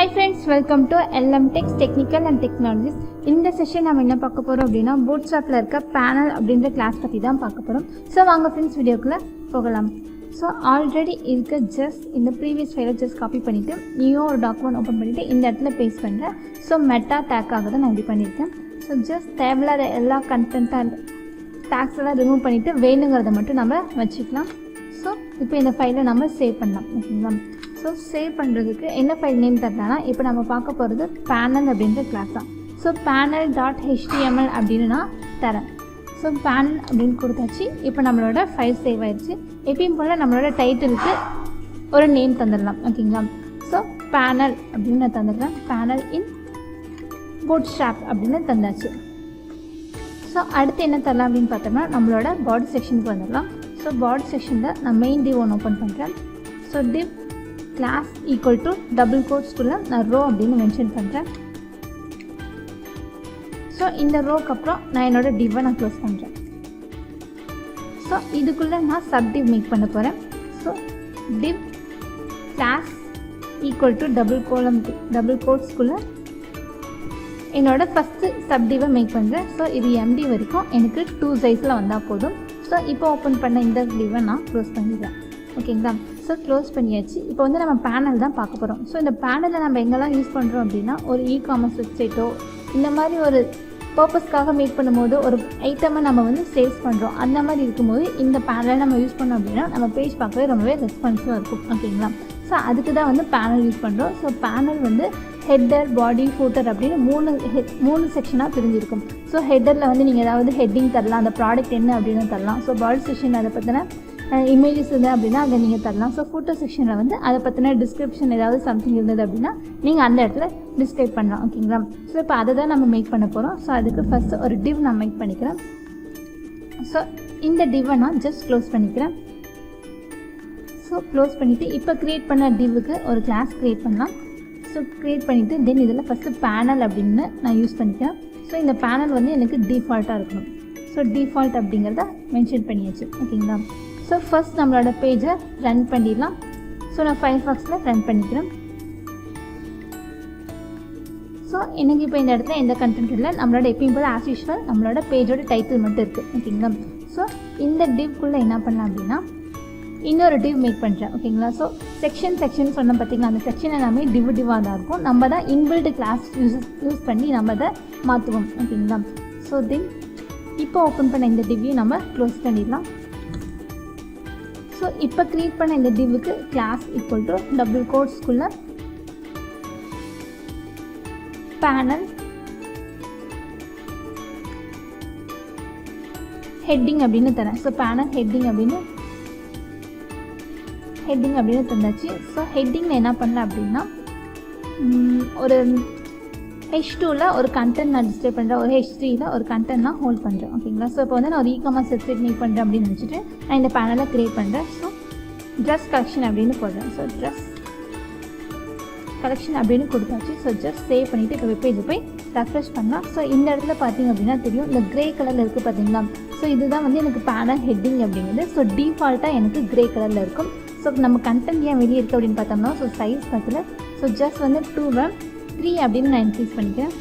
Hi friends, welcome to LM Techs Technical and Technologies. இந்த session நம்ம என்ன பார்க்க போறோம் அப்படினா Bootstrapல இருக்க panel அப்படிங்கற கிளாஸ் பத்தி தான் பார்க்க போறோம். சோ வாங்க फ्रेंड्स வீடியோக்குள்ள போகலாம். சோ ஆல்ரெடி இருக்க ஜஸ்ட் இந்த previous ஃபைலை ஜஸ்ட் காப்பி பண்ணிட்டு நியூ ஒரு டாக்குமெண்ட் ஓபன் பண்ணிட்டு இந்த இடத்துல பேஸ்ட் பண்றேன். சோ மெட்டா டாக் ஆக தான் நான் இப்படி பண்ணிருக்கேன். சோ ஜஸ்ட் தேவையில்லாத எல்லா கண்டென்ட் அண்ட் டாக்ஸ் எல்லாம் ரிமூவ் பண்ணிட்டு வேணுங்கறத மட்டும் நம்ம வச்சுக்கலாம். சோ இப்போ இந்த ஃபைலை நம்ம சேவ் பண்ணலாம். ஓகேங்களா? ஸோ சேவ் பண்ணுறதுக்கு என்ன ஃபைல் நேம் தரலான்னா இப்போ நம்ம பார்க்க போகிறது பேனல் அப்படின்ற கிளாஸ் தான். ஸோ panel.html அப்படின்னு நான் தரேன். ஸோ பேனல் அப்படின்னு கொடுத்தாச்சு. இப்போ நம்மளோட ஃபைல் சேவ் ஆயிடுச்சு. எப்பயும் போல் நம்மளோட டைட்டிலுக்கு ஒரு நேம் தந்துடலாம். ஓகேங்களா? ஸோ பேனல் அப்படின்னு நான் தந்துடுறேன். பேனல் இன் Bootstrap அப்படின்னு தந்தாச்சு. ஸோ அடுத்து என்ன தரலாம் அப்படின்னு பார்த்தோம்னா நம்மளோட பாடி செக்ஷனுக்கு வந்துடலாம். ஸோ பாடி செக்ஷனில் நான் மெயின் div ஒன்று ஓப்பன் பண்ணுறேன். So div class equal to double quotes குள்ள நான் row அப்படின்னு மென்ஷன் பண்ணுறேன். ஸோ இந்த ரோக்கு அப்புறம் நான் என்னோட div நான் க்ளோஸ் பண்ணுறேன். ஸோ இதுக்குள்ளே நான் சப் div மேக் பண்ண போகிறேன். So div class equal to double quotesக்குள்ள என்னோட ஃபஸ்ட்டு சப் div மேக் பண்ணுறேன். ஸோ இது MD வரைக்கும் எனக்கு 2 சைஸில் வந்தால் போதும். ஸோ இப்போ ஓப்பன் பண்ண இந்த div நான் க்ளோஸ் பண்ணிடுறேன். ஓகேங்களா? ஸோ க்ளோஸ் பண்ணியாச்சு. இப்போ வந்து நம்ம பேனல் தான் பார்க்க போகிறோம். ஸோ இந்த பேனலில் நம்ம எங்கெல்லாம் யூஸ் பண்ணுறோம் அப்படின்னா ஒரு இ-காமர்ஸ் வெப்சைட்டோ இந்த மாதிரி ஒரு பர்பஸ்க்காக மேக் பண்ணும்போது ஒரு ஐட்டமை நம்ம வந்து சேல்ஸ் பண்ணுறோம். அந்த மாதிரி இருக்கும்போது இந்த பேனலை நம்ம யூஸ் பண்ணோம் அப்படின்னா நம்ம பேஜ் பார்க்கவே ரொம்பவே ரெஸ்பான்சிவாக இருக்கும். ஓகேங்களா? ஸோ அதுக்கு தான் வந்து பேனல் யூஸ் பண்ணுறோம். ஸோ பேனல் வந்து ஹெட்டர், பாடி, ஃபூட்டர் அப்படின்னு மூணு செக்ஷனாக பிரிஞ்சிருக்கும். ஸோ ஹெட்டரில் வந்து நீங்கள் ஏதாவது ஹெட்டிங் தரலாம், அந்த ப்ராடக்ட் என்ன அப்படின்னு தரலாம். ஸோ பாடி செக்ஷன் அதை பற்றின இமேஜஸ் இருந்தது அப்படின்னா அதை நீங்கள் தரலாம். ஸோ ஃபோட்டோ செக்ஷனில் வந்து அதை பற்றின டிஸ்கிரிப்ஷன் ஏதாவது சம்திங் இருந்தது அப்படின்னா நீங்கள் அந்த இடத்துல டிஸ்கிரைப் பண்ணலாம். ஓகேங்களா? ஸோ இப்போ அதை தான் நம்ம மேக் பண்ண போகிறோம். ஸோ அதுக்கு ஃபஸ்ட்டு ஒரு div நான் மேக் பண்ணிக்கிறேன். ஸோ இந்த div-ஐ நான் ஜஸ்ட் க்ளோஸ் பண்ணிக்கிறேன். ஸோ க்ளோஸ் பண்ணிவிட்டு இப்போ க்ரியேட் பண்ண div-க்கு ஒரு கிளாஸ் க்ரியேட் பண்ணலாம். ஸோ க்ரியேட் பண்ணிவிட்டு தென் இதில் ஃபஸ்ட்டு பேனல் அப்படின்னு நான் யூஸ் பண்ணிக்கிறேன். ஸோ இந்த பேனல் வந்து எனக்கு டிஃபால்ட்டாக இருக்கணும். ஸோ டிஃபால்ட் அப்படிங்கிறத மென்ஷன் பண்ணியாச்சு. ஓகேங்களா? ஸோ ஃபஸ்ட் நம்மளோட பேஜை ரன் பண்ணிடலாம். ஸோ நான் ஃபயர்ஃபாக்ஸில் ரன் பண்ணிக்கிறேன். ஸோ எனக்கு இப்போ இந்த இடத்துல எந்த கண்டென்ட் இல்லை. நம்மளோட எப்பயும் போல் ஆஸ் யூஷுவல் நம்மளோட பேஜோட டைட்டில் மட்டும் இருக்குது. ஓகேங்களா? ஸோ இந்த டிவ்க்குள்ளே என்ன பண்ணலாம் அப்படின்னா இன்னொரு div மேக் பண்ணுறேன். ஓகேங்களா? ஸோ செக்ஷன் சொன்ன பார்த்திங்களா, அந்த செக்ஷன் எல்லாமே டிவாக தான் இருக்கும். நம்ம தான் இன்பில்ட் கிளாஸ் யூஸ் பண்ணி நம்ம அதை மாற்றுவோம். ஓகேங்களா? ஸோ தென் இப்போ ஓப்பன் பண்ண இந்த div-ஐயும் நம்ம க்ளோஸ் பண்ணிடலாம். ஸோ இப்போ க்ரியேட் பண்ண இந்த div-க்கு கிளாஸ் ஈக்குவல் டு டபுள் கோட்ஸ்க்குள்ள பேனல் ஹெட்டிங் அப்படின்னு தரேன். ஸோ பேனல் ஹெட்டிங் அப்படின்னு தந்தாச்சு. ஸோ ஹெட்டிங்கில் என்ன பண்ணல அப்படின்னா ஒரு H2ல ஒரு கண்டென்ட் நான் டிஸ்பிளே பண்ணுறேன், ஒரு H3ல ஒரு கண்டென்ட் நான் ஹோல்ட் பண்ணுறேன். ஓகேங்களா? ஸோ இப்போ வந்து நான் ஒரு இ-காமர்ஸ் வெப்சைட் மேக் பண்ணுறேன் அப்படின்னு நினச்சிட்டு நான் இந்த பேனலை க்ரியேட் பண்ணுறேன். ஸோ ட்ரெஸ் கலெக்ஷன் அப்படின்னு போடுறேன். ஸோ ட்ரெஸ் கலெக்ஷன் அப்படின்னு கொடுத்தாச்சு. ஸோ ஜஸ்ட் சேவ் பண்ணிவிட்டு இப்போ வெப்பேஜை போய் ரெஃப்ரெஷ் பண்ணலாம். ஸோ இந்த இடத்துல பார்த்தீங்க அப்படின்னா தெரியும் இந்த க்ரே கலரில் இருக்குது பார்த்தீங்களா? ஸோ இதுதான் வந்து எனக்கு பேனல் ஹெட்டிங் அப்படிங்கிறது. ஸோ டிஃபால்ட்டாக எனக்கு க்ரே கலரில் இருக்கும். ஸோ நம்ம கண்டென்ட் ஏன் வெளியே இருக்குது அப்படின்னு பார்த்தோம்னா ஸோ சைஸ் பத்தில் ஸோ ஜஸ்ட் வந்து 2 அப்படின்னு நான் இன்க்ரீஸ் பண்ணிக்கிறேன்.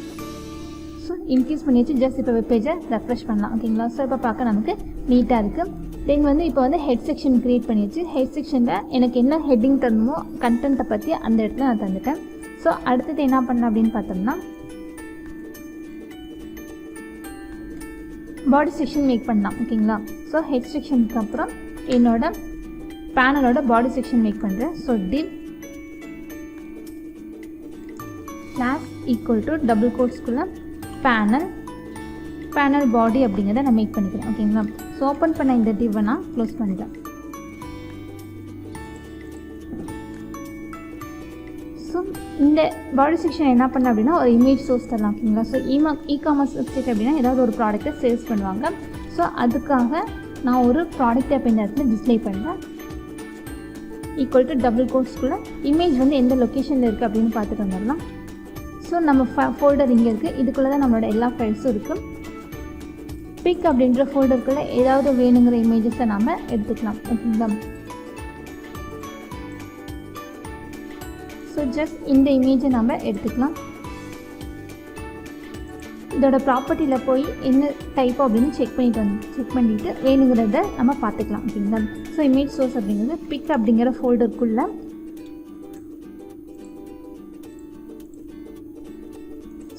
ஸோ இன்க்ரீஸ் பண்ணியாச்சு. ஜஸ்ட் இப்போ வெப்பேஜை ரெஃப்ரெஷ் பண்ணலாம். ஓகேங்களா? ஸோ இப்போ பார்க்க நமக்கு நீட்டாக இருக்குது. தென் வந்து இப்போ வந்து ஹெட் செக்ஷன் க்ரியேட் பண்ணியாச்சு. ஹெட் செக்ஷனில் எனக்கு என்ன ஹெட்டிங் தரணுமோ கண்டென்ட்டை பற்றி அந்த இடத்துல நான் தந்துட்டேன். ஸோ அடுத்தது என்ன பண்ணலாம் அப்படின்னு பார்த்தோம்னா பாடி செக்ஷன் மேக் பண்ணலாம். ஓகேங்களா? ஸோ ஹெட் செக்ஷனுக்கு அப்புறம் என்னோட பேனலோட பாடி செக்ஷன் மேக் பண்ணுறேன். So div class equal to double கோட்ஸ்க்குள்ள பேனல் பாடி அப்படிங்கிறத நான் மேக் பண்ணிக்கிறேன். ஓகேங்களா? ஸோ ஓப்பன் பண்ண இந்த div-ஐ நான் க்ளோஸ் பண்ணிட்டேன். ஸோ இந்த பாடி செக்ஷன் என்ன பண்ண அப்படின்னா ஒரு இமேஜ் சோர்ஸ் தரலாம். ஓகேங்களா? ஸோ இ-காமர்ஸ் வெப்சைட் அப்படின்னா ஏதாவது ஒரு ப்ராடக்ட்டை சேல்ஸ் பண்ணுவாங்க. ஸோ அதுக்காக நான் ஒரு ப்ராடக்ட்டை இப்போ இந்த இடத்துல டிஸ்பிளே பண்ணுறேன். ஈக்குவல் டு டபுள் கோட்ஸ்க்குள்ள இமேஜ் வந்து எந்த லொக்கேஷனில் இருக்குது அப்படின்னு பார்த்துட்டு வந்துடலாம். ஸோ நம்ம ஃபோல்டர் இங்கே இருக்குது. இதுக்குள்ளே தான் நம்மளோட எல்லா ஃபைல்ஸும் இருக்குது. பிக் அப்படின்ற ஃபோல்டருக்குள்ளே ஏதாவது வேணுங்கிற இமேஜஸை நம்ம எடுத்துக்கலாம். ஓகேங்களா? ஸோ ஜஸ்ட் இந்த இமேஜை நம்ம எடுத்துக்கலாம். இதோட ப்ராப்பர்ட்டியில் போய் என்ன டைப் அப்படின்னு செக் பண்ணிவிட்டு வேணுங்கிறத நம்ம பார்த்துக்கலாம். ஓகேங்களா? ஸோ இமேஜ் சோர்ஸ் அப்படிங்கிறது பிக் அப்படிங்கிற ஃபோல்டருக்குள்ளே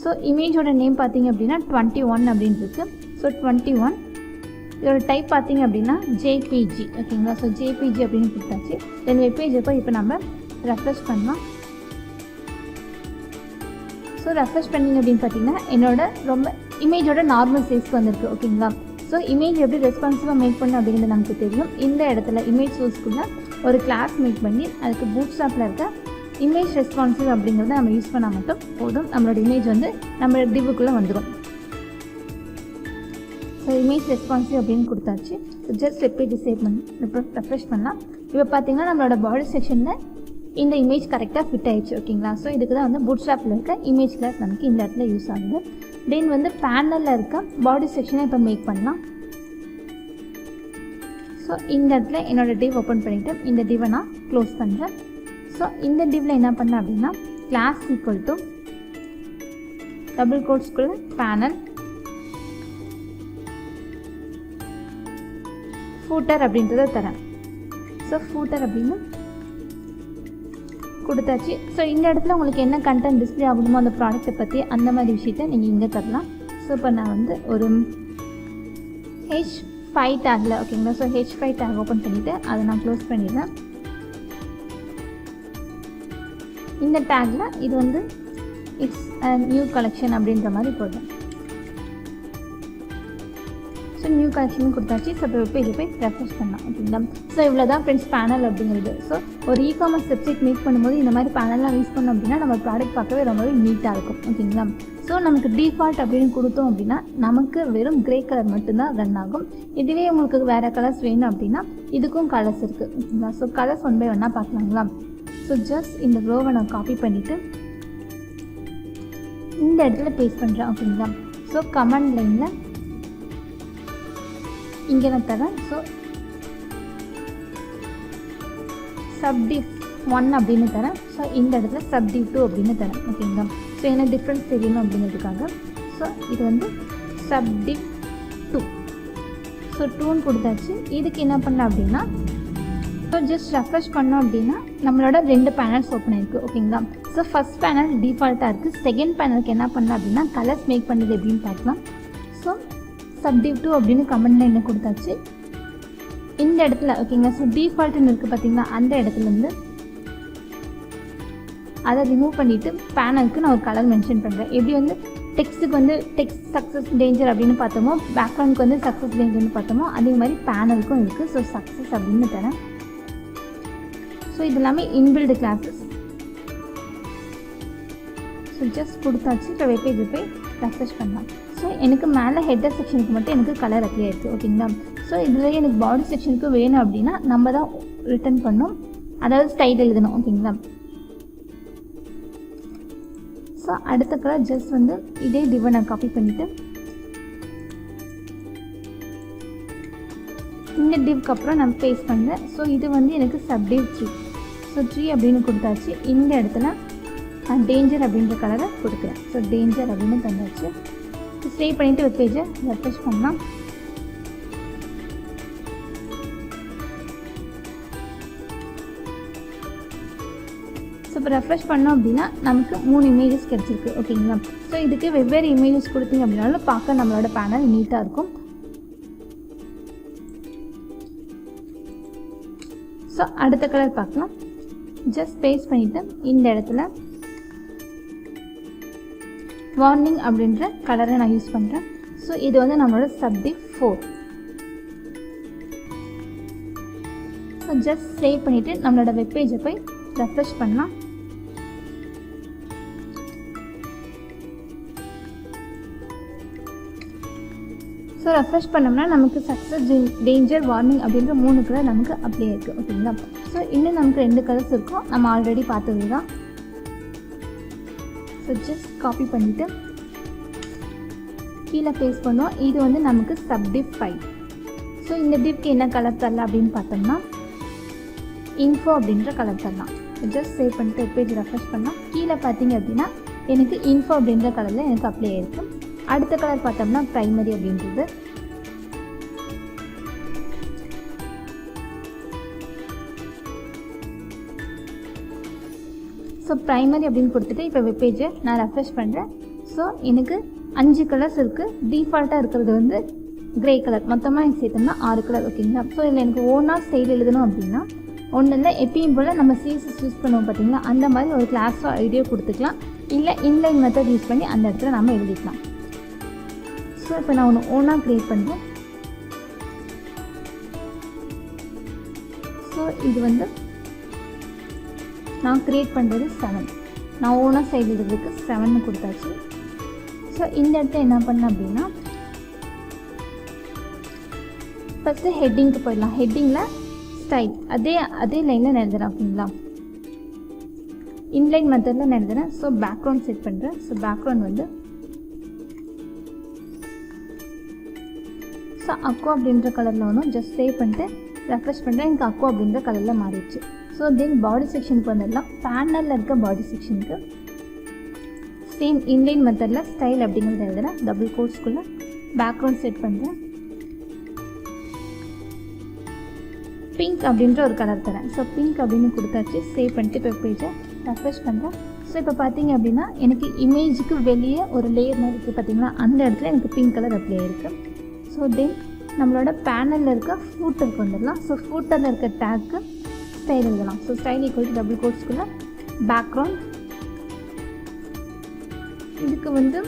ஸோ இமேஜோட நேம் பார்த்தீங்க அப்படின்னா 21 அப்படின்னு இருக்குது. ஸோ 21 இதோட டைப் பார்த்தீங்க அப்படின்னா JPG. ஓகேங்களா? ஸோ JPG அப்படின்னு கொடுத்தாச்சு. தென் வெப்பேஜ் இப்போ நம்ம ரெஃப்ரெஷ் பண்ணலாம். ஸோ ரெஃப்ரெஷ் பண்ணிங்க அப்படின்னு பார்த்தீங்கன்னா என்னோட ரொம்ப இமேஜோட நார்மல் சைஸ்க்கு வந்திருக்கு. ஓகேங்களா? ஸோ இமேஜ் எப்படி ரெஸ்பான்சிவாக மேக் பண்ணணும் அப்படிங்கிறது நமக்கு தெரியும். இந்த இடத்துல இமேஜ் சோர்ஸ்க்குள்ளே ஒரு கிளாஸ் மேக் பண்ணி அதுக்கு பூட்ஸ்ட்ராப்பில் இருக்க இமேஜ் ரெஸ்பான்சிவ் அப்படிங்கிறத நம்ம யூஸ் பண்ணால் மட்டும் போதும். நம்மளோட இமேஜ் வந்து நம்ம டிவ்வுக்குள்ளே வந்துடும். ஸோ இமேஜ் ரெஸ்பான்சிவ் அப்படின்னு கொடுத்தாச்சு. ஸோ ஜஸ்ட் வெப்பேஜ் சேவ் பண்ணி ரெஃப்ரெஷ் பண்ணலாம். இப்போ பார்த்தீங்கன்னா நம்மளோட பாடி செக்ஷனில் இந்த இமேஜ் கரெக்டாக ஃபிட் ஆகிடுச்சு. ஓகேங்களா? ஸோ இதுக்கு தான் வந்து பூட்ஸ்ட்ராப்பில் இருக்க இமேஜ் கிளாஸ் நமக்கு இந்த இடத்துல யூஸ் ஆகுது. தென் வந்து பேனலில் இருக்க பாடி செக்ஷனை இப்போ மேக் பண்ணலாம். ஸோ இந்த இடத்துல என்னோடய டிவ் ஓப்பன் பண்ணிவிட்டு இந்த டிவை நான் க்ளோஸ் பண்ணுறேன். ஸோ இந்த டிவில் என்ன பண்ணேன் அப்படின்னா கிளாஸ் ஈக்குவல் டு டபுள் கோட்ஸ்குள்ளே பேனல் ஃபூட்டர் அப்படின்றத தரேன். ஸோ ஃபூட்டர் அப்படின்னு கொடுத்தாச்சு. ஸோ இந்த இடத்துல உங்களுக்கு என்ன கண்டென்ட் டிஸ்பிளே ஆகணுமோ அந்த ப்ராடக்ட்டை பற்றி அந்த மாதிரி விஷயத்த நீங்கள் இங்கே தரலாம். ஸோ இப்போ நான் வந்து ஒரு H5 டேக்கில் ஓகேங்களா? ஸோ H5 டேக் ஓப்பன் பண்ணிவிட்டு அதை நான் க்ளோஸ் பண்ணிடுறேன். இந்த டேக்கில் இது வந்து இட்ஸ் நியூ கலெக்ஷன் அப்படின்ற மாதிரி போடுறேன். ஸோ நியூ கலெக்ஷன் கொடுத்தாச்சு. ஸோ இப்போ வெப்பேஜ் போய் ரெஃப்ரெஷ் பண்ணலாம். ஓகேங்களா? ஸோ இவ்வளோ தான் ஃப்ரெண்ட்ஸ் பேனல் அப்படிங்கிறது. ஸோ ஒரு இ-காமர்ஸ் வெப்சைட் மேக் பண்ணும்போது இந்த மாதிரி பேனல்லாம் யூஸ் பண்ணோம் அப்படின்னா நம்ம ப்ராடக்ட் பார்க்கவே ரொம்பவே நீட்டாக இருக்கும். ஓகேங்களா? ஸோ நமக்கு டிஃபால்ட் அப்படின்னு கொடுத்தோம் அப்படின்னா நமக்கு வெறும் கிரே கலர் மட்டும்தான் ரன் ஆகும். இதுவே உங்களுக்கு வேறு கலர்ஸ் வேணும் அப்படின்னா இதுக்கும் கலர்ஸ் இருக்குது. ஓகேங்களா? ஸோ கலர்ஸ் 1 by 1 பார்க்கலாங்களா? ஸோ ஜஸ்ட் இந்த ரோவை நான் காப்பி பண்ணிவிட்டு இந்த இடத்துல பேஸ்ட் பண்ணுறேன். ஓகேங்களா? ஸோ கமெண்ட் லைனில் இங்கே நான் தரேன். ஸோ சப்டிவ் 1 அப்படின்னு தரேன். ஸோ இந்த இடத்துல சப்டிவ் 2 அப்படின்னு தரேன். ஓகேங்களா? ஸோ என்ன டிஃப்ரென்ஸ் தெரியணும் அப்படிங்கிறதுக்காக ஸோ இது வந்து சப்டிவ் 2. ஸோ 2ன்னு கொடுத்தாச்சு. இதுக்கு என்ன பண்ணலாம் அப்படின்னா ஸோ ஜஸ்ட் ரெஃப்ரெஷ் பண்ணோம் அப்படின்னா நம்மளோட 2 பேனல்ஸ் ஓப்பன் ஆயிருக்கு. ஓகேங்களா? ஸோ ஃபஸ்ட் பேனல் டிஃபால்ட்டாக இருக்குது. செகண்ட் பேனலுக்கு என்ன பண்ணலாம் அப்படின்னா கலர்ஸ் மேக் பண்ணுறது எப்படின்னு பார்க்கலாம். ஸோ சப்டிவ் 2 அப்படின்னு கமெண்ட் லைன் கொடுத்தாச்சு. இந்த இடத்துல ஓகேங்களா? ஸோ டிஃபால்ட்டுன்னு இருக்குது பார்த்தீங்கன்னா அந்த இடத்துலேருந்து அதை ரிமூவ் பண்ணிவிட்டு பேனலுக்கு நான் ஒரு கலர் மென்ஷன் பண்ணுறேன். எப்படி வந்து டெக்ஸ்ட்டுக்கு வந்து டெக்ஸ்ட் சக்ஸஸ் டேஞ்சர் அப்படின்னு பார்த்தோமோ பேக்ரவுண்டுக்கு வந்து சக்ஸஸ் டேஞ்சர்னு பார்த்தோமோ அதே மாதிரி பேனலுக்கும் இருக்குது. ஸோ சக்ஸஸ் அப்படின்னு தரேன். ஸோ இது எல்லாமே இன்பில்டு கிளாஸஸ். ஸோ ஜஸ்ட் கொடுத்தாச்சு. இப்போ வெப்பேஜ் போய் ரெஃப்ரெஷ் பண்ணலாம். ஸோ எனக்கு மேலே ஹெட்டர் செக்ஷனுக்கு மட்டும் எனக்கு கலர் அப்ளை ஆயிருக்கு. ஓகேங்களா? ஸோ இதுலேயே எனக்கு பாடி செக்ஷனுக்கு வேணும் அப்படின்னா நம்ம தான் ரிட்டர்ன் பண்ணணும், அதாவது ஸ்டைல் எழுதணும். ஓகேங்களா? ஸோ அடுத்த கலர் ஜஸ்ட் வந்து இதே டிவை நான் காப்பி பண்ணிவிட்டு இந்த டிவ்க்கு அப்புறம் நான் பேஸ்ட் பண்ணுறேன். ஸோ இது வந்து எனக்கு சப்டிவ் 3. ஸோ 3 அப்படின்னு கொடுத்தாச்சு. இந்த இடத்துல நான் டேஞ்சர் அப்படின்ற கலரை கொடுக்குறேன். ஸோ டேஞ்சர் அப்படின்னு தந்தாச்சு. சேவ் பண்ணிவிட்டு வெப்பேஜை ரெஃப்ரெஷ் பண்ணலாம். ஸோ இப்போ ரெஃப்ரெஷ் பண்ணோம் அப்படின்னா நமக்கு 3 இமேஜஸ் கிடச்சிருக்கு. ஓகேங்களா? ஸோ இதுக்கு வெவ்வேறு இமேஜஸ் கொடுத்தீங்க அப்படின்னாலும் பார்க்க நம்மளோட பேனல் நீட்டாக இருக்கும். ஸோ அடுத்த கலர் பார்க்கலாம். ஜஸ்ட் பேஸ்ட் பண்ணிவிட்டு இந்த இடத்துல வார்னிங் அப்படின்ற கலரை நான் யூஸ் பண்ணுறேன். ஸோ இது வந்து நம்மளோட சப்டிவ் 4. ஸோ ஜஸ்ட் சேவ் பண்ணிவிட்டு நம்மளோட வெப்பேஜை போய் ரெஃப்ரெஷ் பண்ணலாம். ஸோ ரெஃப்ரெஷ் பண்ணோம்னா நமக்கு சக்ஸஸ் டேஞ்சர் வார்னிங் அப்படின்ற 3 கலர் நமக்கு அப்ளை இருக்குது. ஓகேங்களா? ஸோ இன்னும் நமக்கு 2 கலர்ஸ் இருக்கும், நம்ம ஆல்ரெடி பார்த்தது தான். ஸோ ஜஸ்ட் காப்பி பண்ணிவிட்டு கீழே பேஸ்ட் பண்ணுவோம். இது வந்து நமக்கு சப்டிவ் 5. ஸோ இந்த டிவ்க்கு என்ன கலர் தரலாம் அப்படின்னு பார்த்தோம்னா இன்ஃபோ அப்படின்ற கலர் தரலாம். ஜஸ்ட் சேவ் பண்ணிட்டு பேஜ் ரெஃப்ரெஷ் பண்ணால் கீழே பார்த்தீங்க அப்படின்னா எனக்கு இன்ஃபோ அப்படின்ற கலரில் எனக்கு அப்ளை ஆகிருக்கும். அடுத்த கலர் பார்த்தோம்னா ப்ரைமரி அப்படின்றது. ஸோ ப்ரைமரி அப்படின்னு கொடுத்துட்டு இப்போ வெப் பேஜை நான் ரெஃப்ரெஷ் பண்ணுறேன். ஸோ எனக்கு 5 கலர்ஸ் இருக்குது. டிஃபால்ட்டாக இருக்கிறது வந்து கிரே கலர். மொத்தமாக எனக்கு சேர்த்தோம்னா 6 கலர். ஓகேங்களா? ஸோ இதில் எனக்கு ஓனாக ஸ்டைல் எழுதணும் அப்படின்னா ஒன்றும் இல்லை, எப்பயும் போல் நம்ம CSS யூஸ் பண்ணுவோம் பார்த்தீங்களா, அந்த மாதிரி ஒரு கிளாஸோ ஐடியோ கொடுத்துக்கலாம். இல்லை இன்லைன் மெத்தட் யூஸ் பண்ணி அந்த இடத்துல நம்ம எழுதிக்கலாம். ஸோ இப்போ நான் ஒன்று ஓனாக க்ரியேட் பண்ணுறேன். ஸோ இது வந்து நான் க்ரியேட் பண்ணுறது 7. நான் ஓனாக சைடு எழுதுறதுக்கு 7ன்னு கொடுத்தாச்சு. ஸோ இந்த இடத்துல என்ன பண்ணேன் அப்படின்னா ஃபஸ்ட்டு ஹெட்டிங்க்கு போயிடலாம். ஹெட்டிங்கில் ஸ்டைல் அதே லைனில் நான் எழுதுறேன். ஓகேங்களா? இன்லைன் மெத்தடில் நான் எழுதுறேன். ஸோ பேக்ரவுண்ட் செட் பண்ணுறேன். ஸோ பேக்ரவுண்ட் வந்து ஸோ அக்வா அப்படின்ற கலரில் ஒன்றும் ஜஸ்ட் சேவ் பண்ணிட்டு ரெஃப்ரெஷ் பண்ணுறேன். எனக்கு அக்வா அப்படின்ற கலரில் மாறிடுச்சு. ஸோ தென் பாடி செக்ஷனுக்கு வந்துடலாம். பேனலில் இருக்க பாடி செக்ஷனுக்கு சேம் இன்லைன் மெத்தடில் ஸ்டைல் அப்படிங்கிறது எழுதுகிறேன். டபுள் கோட்ஸ்குள்ளே பேக்ரவுண்ட் செட் பண்ணுறேன். பிங்க் அப்படின்ற ஒரு கலர் தரேன். ஸோ பிங்க் அப்படின்னு கொடுத்தாச்சு. சேவ் பண்ணிட்டு இப்போ பேஜை ரெஃப்ரெஷ் பண்ணுறேன். ஸோ இப்போ பார்த்தீங்க அப்படின்னா எனக்கு இமேஜுக்கு வெளியே ஒரு லேயர் மாதிரி இருக்குது பார்த்தீங்களா, அந்த இடத்துல எனக்கு பிங்க் கலர் அப்ளை ஆகிருக்கு. ஸோ தென் நம்மளோட பேனலில் இருக்க ஃபூட்டருக்கு வந்துடலாம். ஸோ ஃபூட்டரில் இருக்க டேக்கு ஸ்டைல் எழுதலாம். So style equal to double கோட்ஸ்குள்ளே பேக்ரவுண்ட் இதுக்கு வந்து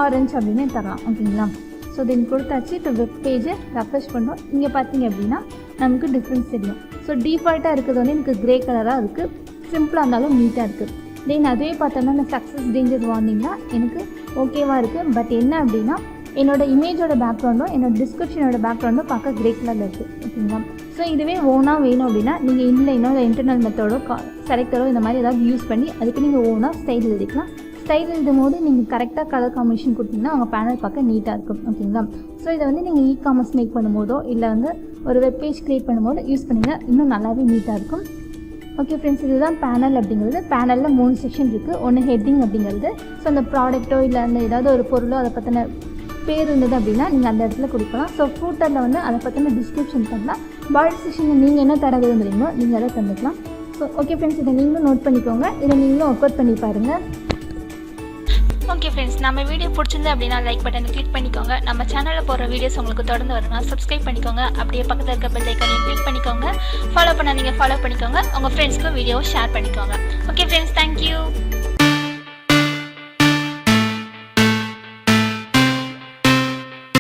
ஆரஞ்சு அப்படின்னு தரலாம். ஓகேங்களா? ஸோ தென் கொடுத்தாச்சு. இப்போ வெப் பேஜை ரெஃப்ரெஷ் பண்ணுறோம். இங்கே பார்த்தீங்க அப்படின்னா நமக்கு டிஃப்ரென்ஸ் தெரியும். ஸோ டிஃபால்ட்டாக இருக்கிறது வந்து எனக்கு க்ரே கலராக இருக்குது. சிம்பிளாக இருந்தாலும் நீட்டாக இருக்குது. தென் அதே பார்த்தோம்னா இந்த சக்ஸஸ் டேஞ்சர் வார்னிங்னா எனக்கு ஓகேவாக இருக்குது. பட் என்ன அப்படின்னா என்னோடய இமேஜோட பேக்ரவுண்டும் என்னோடய டிஸ்கிரிப்ஷனோட பேக்ரவுண்டும் பார்க்க க்ரே கலரில் இருக்குது. ஓகேங்களா? ஸோ இதுவே ஓனாக வேணும் அப்படின்னா நீங்கள் இன்லைனோ இல்லை இன்டர்னல் மெத்தடோ செலக்டரோ இந்த மாதிரி ஏதாவது யூஸ் பண்ணி அதுக்கு நீங்கள் ஓனாக ஸ்டைல் எழுதிக்கலாம். ஸ்டைல் எழுதும் போது நீங்கள் கரெக்டாக கலர் காம்பினேஷன் கொடுத்தீங்கன்னா உங்கள் பேனல் பார்க்க நீட்டாக இருக்கும். ஓகேங்களா? ஸோ இதை வந்து நீங்கள் இ-காமர்ஸ் மேக் பண்ணும்போதோ இல்லை வந்து ஒரு வெப் பேஜ் க்ரியேட் பண்ணும்போது யூஸ் பண்ணிங்கன்னா இன்னும் நல்லாவே நீட்டாக இருக்கும். ஓகே ஃப்ரெண்ட்ஸ், இதுதான் பேனல் அப்படிங்கிறது. பேனலில் 3 செக்ஷன் இருக்குது. ஒன்று ஹெட்டிங் அப்படிங்கிறது. ஸோ அந்த ப்ராடக்ட்டோ இல்லை அந்த ஏதாவது ஒரு பொருளோ அதை பற்றின பேர் இருந்தது அப்படின்னா நீங்கள் அந்த இடத்துல கொடுக்கலாம். ஸோ ஃபூட்டரில் வந்து அதை பற்றின டிஸ்கிரிப்ஷன் பண்ணலாம். பாடி செக்ஷனில் நீங்கள் என்ன தர விரும்புகிறீங்களோ நீங்கள் அதை தந்துக்கலாம். ஸோ ஓகே ஃப்ரெண்ட்ஸ், இதை நீங்களும் நோட் பண்ணிக்கோங்க. இதை நீங்களும் ஒர்க் அவுட் பண்ணி பாருங்கள். ஓகே ஃப்ரெண்ட்ஸ், நம்ம வீடியோ பிடிச்சிருந்து அப்படின்னா லைக் பட்டனை கிளிக் பண்ணிக்கோங்க. நம்ம சேனலில் போகிற வீடியோஸ் உங்களுக்கு தொடர்ந்து வரணும் சப்ஸ்கிரைப் பண்ணிக்கோங்க. அப்படியே பக்கத்தில் இருக்க பெல் ஐக்கானையும் கிளிக் பண்ணிக்கோங்க. ஃபாலோ பண்ண நீங்கள் ஃபாலோ பண்ணிக்கோங்க. உங்கள் ஃப்ரெண்ட்ஸ்க்கு வீடியோவை ஷேர் பண்ணிக்கோங்க. Okay friends, thank you.